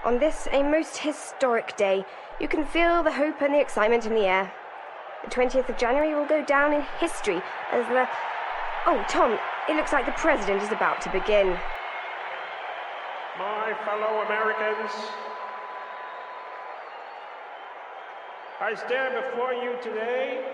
On this, a most historic day, you can feel the hope and the excitement in the air. The 20th of January will go down in history as the... Oh, Tom, it looks like the President is about to begin. My fellow Americans, I stand before you today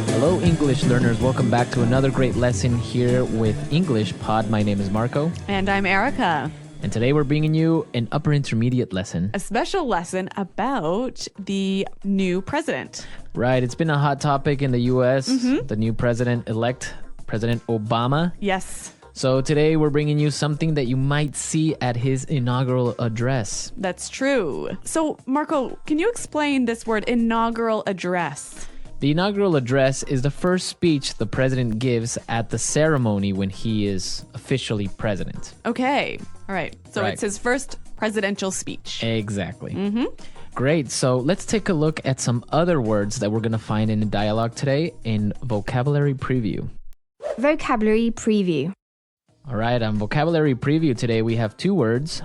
Hello, English learners. Welcome back to another great lesson here with EnglishPod. My name is Marco. And I'm Erica. And today we're bringing you an upper intermediate lesson. A special lesson about the new president. Right. It's been a hot topic in the U.S. The new president-elect, President Obama. Yes. So today we're bringing you something that you might see at his inaugural address. That's true. So, Marco, can you explain this word inaugural address? The inaugural address is the first speech the president gives at the ceremony when he is officially president. Okay. All right. So Right. It's his first presidential speech. Exactly. Great. So let's take a look at some other words that we're going to find in the dialogue today in Vocabulary Preview. Vocabulary Preview. All right. On Vocabulary Preview today, we have two words.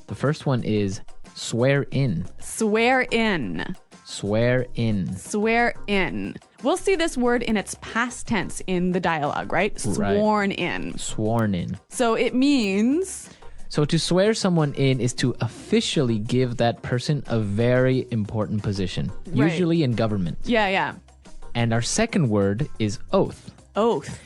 The first one is swear in. Swear in. Swear in. Swear in. We'll see this word in its past tense in the dialogue, right? Sworn in. Sworn in. So it means... So to swear someone in is to officially give that person a very important position, Right. usually in government. Yeah. And our second word is oath. Oath.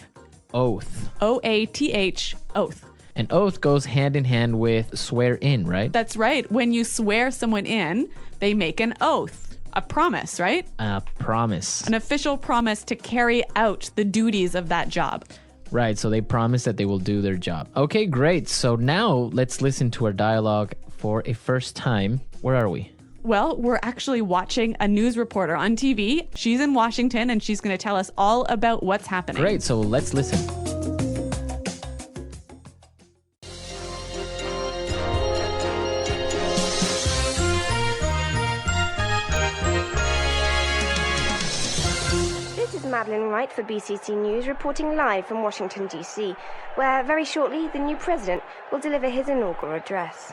Oath. O-A-T-H. Oath. An oath goes hand in hand with swear in, right? That's right. When you swear someone in, they make an oath. A promise, right? A promise. An official promise to carry out the duties of that job. Right, so they promise that they will do their job. Okay, great. So now let's listen to our dialogue for a first time. Where are we? Well, we're actually watching a news reporter on TV. She's in Washington and she's going to tell us all about what's happening. Great, so let's listen. This is Madeline Wright for BCC News, reporting live from Washington, D.C., where very shortly the new president will deliver his inaugural address.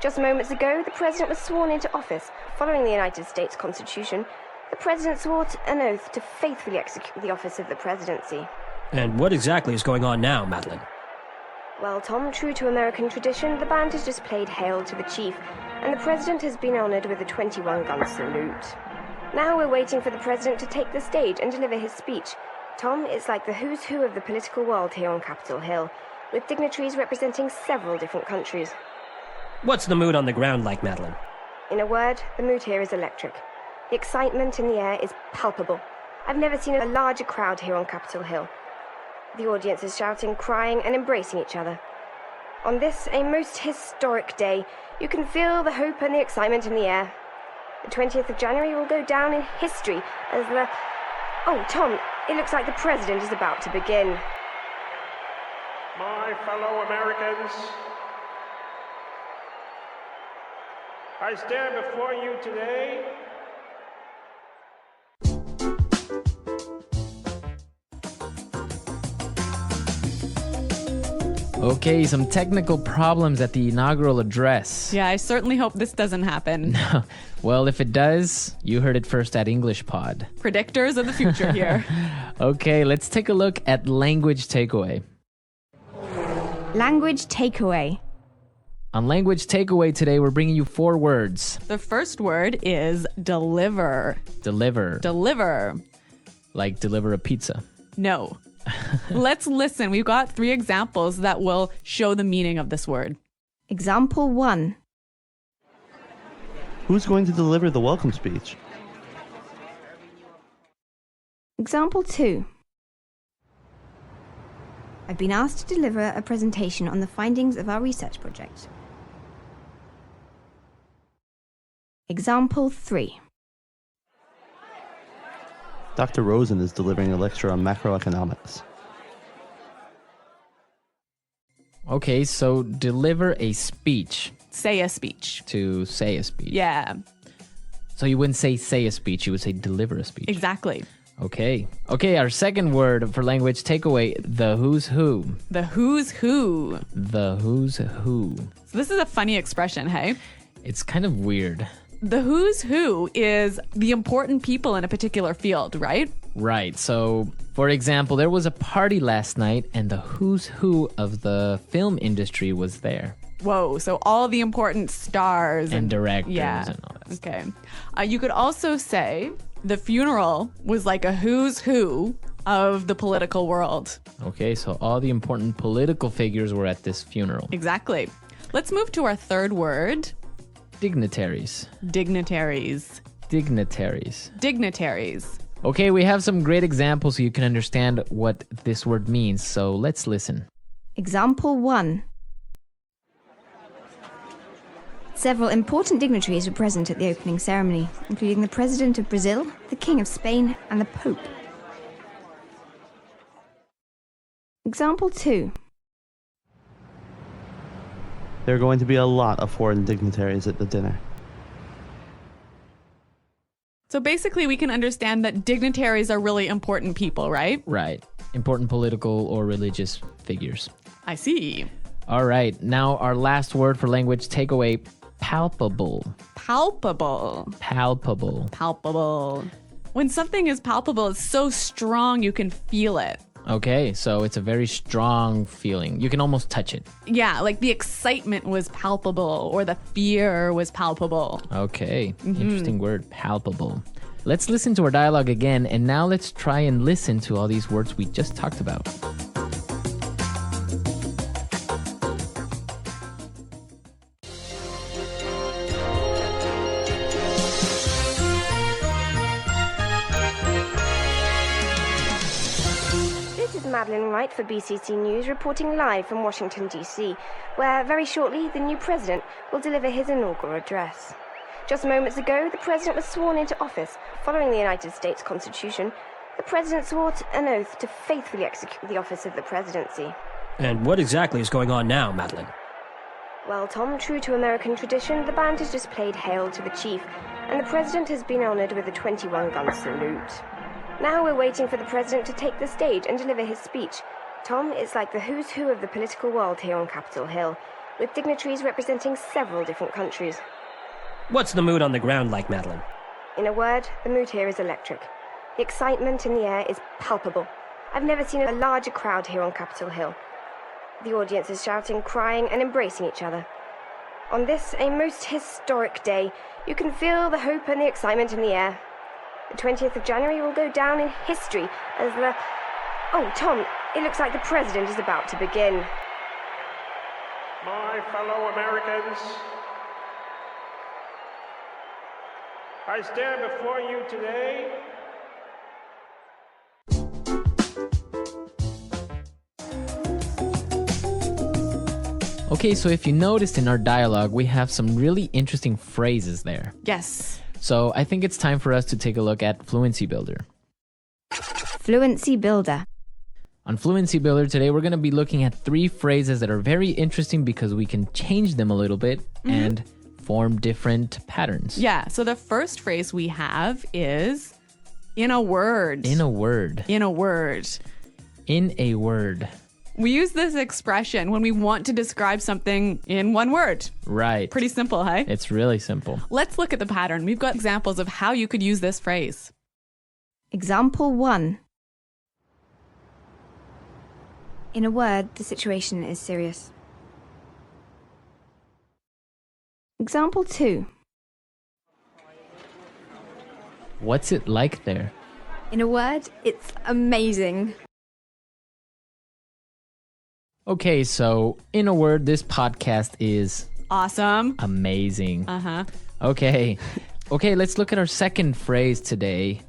Just moments ago, the president was sworn into office. Following the United States Constitution, the president swore an oath to faithfully execute the office of the presidency. And what exactly is going on now, Madeline? Well, Tom, true to American tradition, the band has just played Hail to the Chief, and the president has been honored with a 21-gun salute. Now we're waiting for the president to take the stage and deliver his speech. Tom, it's like the who's who of the political world here on Capitol Hill, with dignitaries representing several different countries. What's the mood on the ground like, Madeline? In a word, the mood here is electric. The excitement in the air is palpable. I've never seen a larger crowd here on Capitol Hill. The audience is shouting, crying, and embracing each other. On this, a most historic day, you can feel the hope and the excitement in the air. The 20th of January will go down in history as the... Oh, Tom, it looks like the president is about to begin. my fellow Americans, I stand before you today Okay, some technical problems at the inaugural address. Yeah, I certainly hope this doesn't happen. Well, if it does, you heard it first at EnglishPod. Predictors of the future here. Okay, let's take a look at language takeaway. Language takeaway. On language takeaway today, we're bringing you four words. The first word is deliver. Deliver. Deliver. Like deliver a pizza. No. Let's listen. We've got 3 examples that will show the meaning of this word. Example 1. Who's going to deliver the welcome speech? Example 2. I've been asked to deliver a presentation on the findings of our research project. Example 3. Dr. Rosen is delivering a lecture on macroeconomics. Okay, so deliver a speech. Say a speech. To say a speech. Yeah, So you wouldn't say a speech, you would say deliver a speech. exactly. Okay. Okay, our second word for language takeaway, the who's who. The who's who. The who's who. So this is a funny expression, hey? It's kind of weird. The who's who is the important people in a particular field, right? Right. So, for example, there was a party last night and the who's who of the film industry was there. Whoa, so all the important stars And directors yeah. and all that stuff. Okay. You could also say the funeral was like a who's who of the political world. Okay, so all the important political figures were at this funeral. Exactly. Let's move to our third word. Dignitaries. Dignitaries. Dignitaries. Dignitaries. Okay, we have some great examples so you can understand what this word means. So let's listen. Example 1. Several important dignitaries were present at the opening ceremony, including the President of Brazil, the King of Spain, and the Pope. Example 2. There are going to be a lot of foreign dignitaries at the dinner. So basically, we can understand that dignitaries are really important people, right? Right. Important political or religious figures. I see. All right. Now our last word for language takeaway, palpable. Palpable. Palpable. Palpable. When something is palpable, it's so strong you can feel it. Okay, so it's a very strong feeling. You can almost touch it. Yeah, like the excitement was palpable or the fear was palpable. Okay, interesting word, palpable. Let's listen to our dialogue again, and now let's try and listen to all these words we just talked about. Madeline Wright for BCC News, reporting live from Washington, D.C., where very shortly the new president will deliver his inaugural address. Just moments ago, the president was sworn into office. Following the United States Constitution, the president swore an oath to faithfully execute the office of the presidency. And what exactly is going on now, Madeline? Well, Tom, true to American tradition, the band has just played Hail to the Chief, and the president has been honored with a 21-gun salute. Now we're waiting for the president to take the stage and deliver his speech. Tom, it's like the who's who of the political world here on Capitol Hill, with dignitaries representing several different countries. What's the mood on the ground like, Madeline? In a word, the mood here is electric. The excitement in the air is palpable. I've never seen a larger crowd here on Capitol Hill. The audience is shouting, crying, and embracing each other. On this, a most historic day, you can feel the hope and the excitement in the air. The 20th of January will go down in history as the... Oh, Tom, it looks like the president is about to begin. My fellow Americans, I stand before you today Okay, so if you noticed in our dialogue, we have some really interesting phrases there. Yes. So I think it's time for us to take a look at Fluency Builder. Fluency Builder. On Fluency Builder today, we're going to be looking at 3 phrases that are very interesting because we can change them a little bit and form different patterns. Yeah, so the first phrase we have is in a word. In a word. In a word. In a word. We use this expression when we want to describe something in one word. Right. Pretty simple, hey? It's really simple. Let's look at the pattern. We've got examples of how you could use this phrase. Example 1. In a word, the situation is serious. Example 2. What's it like there? In a word, it's amazing. Okay, so in a word, this podcast is Awesome. amazing. Uh-huh. Okay. Okay, let's look at our second phrase today.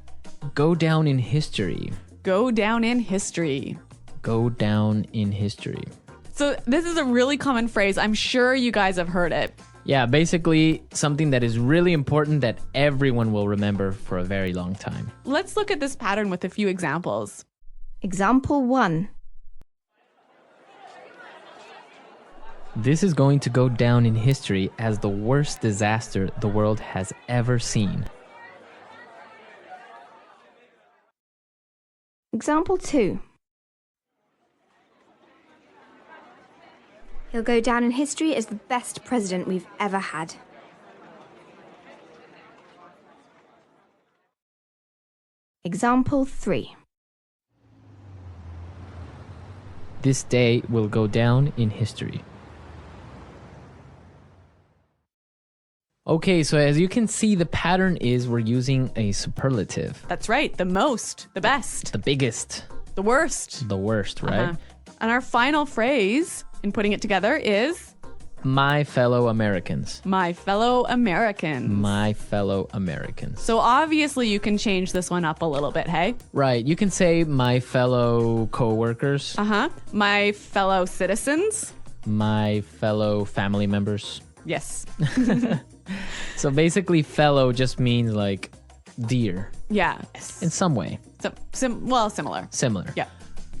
Go down in history. Go down in history. Go down in history. So this is a really common phrase. I'm sure you guys have heard it. Yeah, basically something that is really important that everyone will remember for a very long time. Let's look at this pattern with a few examples. Example 1. This is going to go down in history as the worst disaster the world has ever seen. Example 2. He'll go down in history as the best president we've ever had. Example 3. This day will go down in history. Okay, so as you can see, the pattern is we're using a superlative. That's right. The most, the best, The biggest, the worst. the worst, right? Uh-huh. And our final phrase in putting it together is My fellow Americans. my fellow Americans. My fellow Americans. So obviously you can change this one up a little bit, hey? Right, you can say my fellow co-workers, Uh-huh. My fellow citizens. my fellow family members. Yes. So basically fellow just means like dear Yeah. in some way, Similar. similar. Yeah.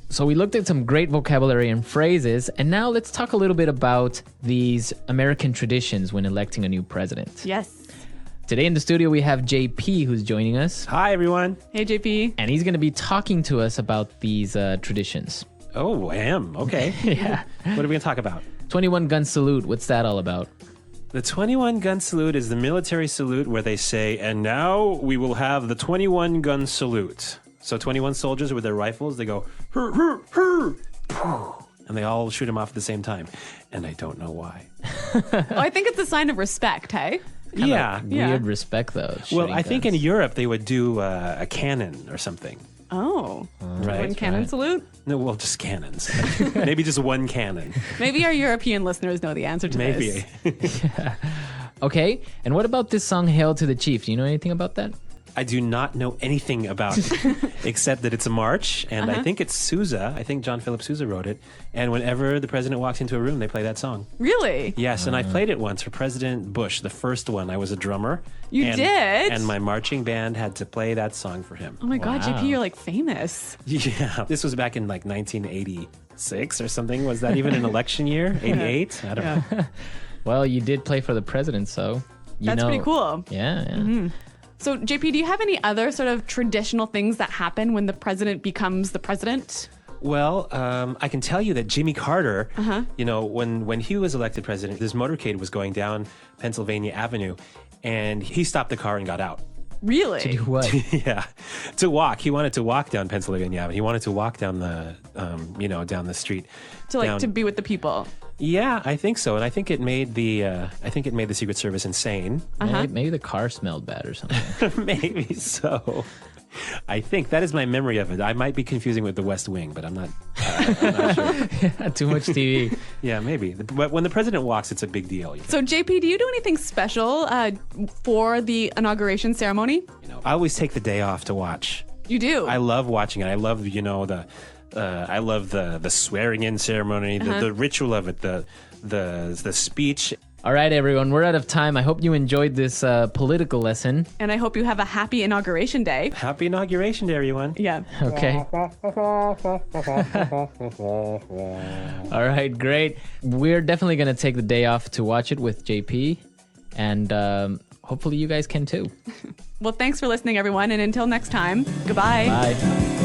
So we looked at some great vocabulary and phrases, and now let's talk a little bit about these American traditions when electing a new president. Yes. Today in the studio we have JP who's joining us, Hi, everyone. Hey, JP. and he's going to be talking to us about these traditions. Oh, I am. Okay. Yeah. What are we going to talk about? 21 gun salute, what's that all about? The 21 gun salute is the military salute where they say, and now we will have the 21 gun salute. So 21 soldiers with their rifles, they go, hur, hur, hur, and they all shoot them off at the same time. And I don't know why. Oh, I think it's a sign of respect, hey? Yeah. Weird respect though. Well, shooting I think in guns. Europe they would do a cannon or something. Oh. Right. One cannon right. salute? No, well, just cannons. Maybe just one cannon. Maybe our European listeners know the answer to Maybe. this. Okay, and what about this song Hail to the Chief? Do you know anything about that? I do not know anything about it, except that it's a march, and I think it's Sousa. I think John Philip Sousa wrote it. And whenever the president walks into a room, they play that song. Really? Yes, and I played it once for President Bush, the first one. I was a drummer. You and, did? And my marching band had to play that song for him. Oh my God, Wow. JP, you're like famous. Yeah, this was back in like 1986 or something. Was that even an election year? 88? I don't know. Well, you did play for the president, so you That's know. pretty cool. Yeah. So, JP, do you have any other sort of traditional things that happen when the president becomes the president? Well, I can tell you that Jimmy Carter, you know, when he was elected president, this motorcade was going down Pennsylvania Avenue, and he stopped the car and got out. Really? Do what? Yeah, to walk. He wanted to walk down Pennsylvania Avenue. He wanted to walk down the, down the street. To be with the people. Yeah, I think so, and I think it made the Secret Service insane. Maybe the car smelled bad or something. Maybe so. I think that is my memory of it. I might be confusing with The West Wing, but I'm not sure. Too much TV. Yeah, maybe. But when the president walks, it's a big deal. So, JP, do you do anything special for the inauguration ceremony? You know, I always take the day off to watch. You do? I love watching it. I love, I love the swearing in ceremony, the ritual of it, the speech. All right, everyone, we're out of time. I hope you enjoyed this political lesson. And I hope you have a happy inauguration day. Happy inauguration day, everyone. Yeah. Okay. All right, great. We're definitely going to take the day off to watch it with JP. And hopefully you guys can too. Well, thanks for listening, everyone. And until next time, goodbye. Bye.